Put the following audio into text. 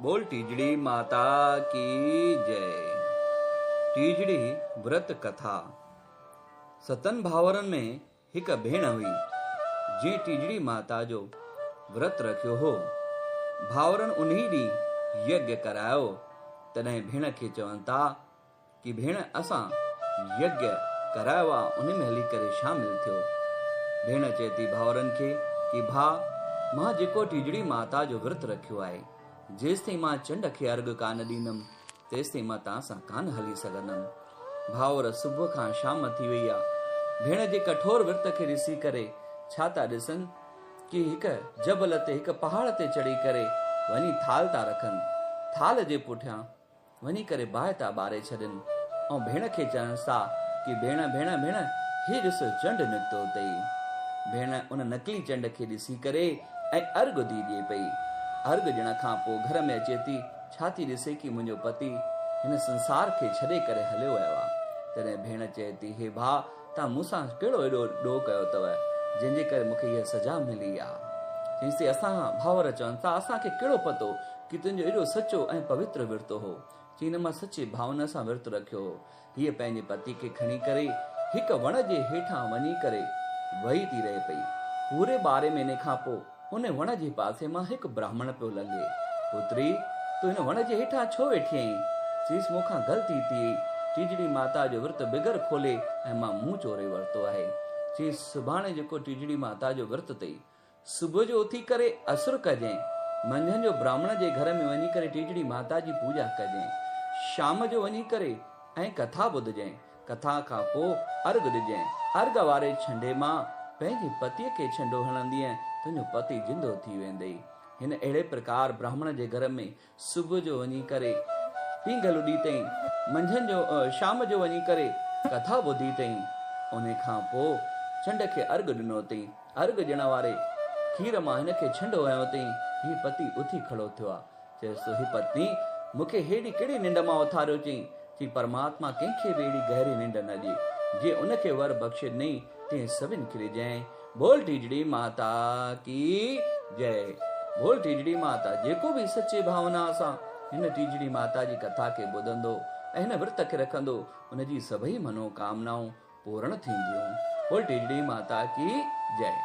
बोल टीजड़ी माता की जय। टीजड़ी व्रत कथा। सतन भावरन में हिक भेण हुई जे टीजड़ी माता जो व्रत रखियो हो। भावरन उन्हीं ॾींहुं यज्ञ करायो। तॾहिं भेण खे चवनि था कि भेण असां यज्ञ करायो आहे, उन में हली करे शामिल थियो। भेण चए थी भावरन खे कि भाउ मां जेको टीजड़ी माता जो व्रत रखियो आहे, जेसिताईं मां चंड खे अर्घ कान ॾींदमि तेसिताईं मां तव्हां सां कान हली सघंदमि। भाउर सुबुह खां शाम थी वई आहे। भेण जे कठोर व्रत खे ॾिसी करे छा था ॾिसनि कि हिक जबल ते, हिक पहाड़ ते चढ़ी करे वञी थाल था रखनि। थाल जे पुठियां वञी करे बाहि था ॿारे छॾनि ऐं भेण खे चवनि था कि भेण भेण भेण हे ॾिस चंड निकितो अथई। भेण उन नकली चंड खे ॾिसी करे ऐं अर्घ थी ॾिए पई। अर्घ ॾियण खां पोइ घर में अचे थी, छा थी ॾिसे कि मुंहिंजो पति हिन संसार खे छॾे करे हलियो वियो आहे। तॾहिं भेण चए थी हे भाउ तव्हां मूंसां कहिड़ो एॾो ॾोह कयो अथव जंहिंजे करे मूंखे इहा सजा मिली आहे। चईंसि असां भाउर चवनि था असांखे कहिड़ो पतो कि तुंहिंजो एॾो सचो ऐं पवित्र विर्त हो। चई न मां सचे भावना सां विर्त रखियो हो। हीअ पंहिंजे पति खे खणी करे हिक वण जे हेठां वञी करे वही थी रहे पई। पूरे 12 महीने खां पोइ उन वण जे पासे मां हिकु ब्राह्मण पियो लंघे। पुत्री तूं हिन वण जे हेठां छो वेठी आहीं? चईसि मूंखां ग़लती थी, टीजड़ी माता जो विर्त बिगर खोले ऐं मां मुंहुं चोरे वरितो आहे। चईसि सुभाणे जेको टीजड़ी माता जो विर्त अथई, सुबुह जो उथी करे असुर कजांइ, मंझंदि जो ब्राह्मण जे घर में वञी करे टीजड़ी माता जी पूजा कजांइ, शाम जो वञी करे ऐं कथा ॿुधजांइ, कथा खां पोइ अर्घ ॾिजांइ। अर्घ वारे छंडे मां पंहिंजे पतीअ खे छंडो हणंदीअ, तुंहिंजो पति जिंदो थी वेंदई। हिन अहिड़े प्रकार ब्राह्मण जे घर में सुबुह जो वञी करे पींघल उॾी अथई, मंझंदि जो शाम जो वञी करे कथा ॿुधी अथई, उन खां पोइ चंड खे अर्घ ॾिनो अथई। अर्घ ॾियण वारे खीर मां हिन खे छंडो हयो अथई। हीउ पति उथी खड़ो थियो आहे। चएसि हे पत्नी मूंखे हेॾी कहिड़ी निंड मां उथारियो चई परमात्मा कंहिंखे बि अहिड़ी गहरी निंड न ॾे। जे उनखे वर बख़्शे ॾिनई तीअं सभिनि खे ॾिजांइ। बोल टीजड़ी माता की जय। बोल टीजड़ी माता। जेको बि सचे भावना सां हिन टीजड़ी माता जी कथा खे ॿुधंदो ऐं हिन विर्त खे रखंदो, उनजी सभई मनोकामनाऊं पूर्ण थींदियूं। बोल टीजड़ी माता की जय।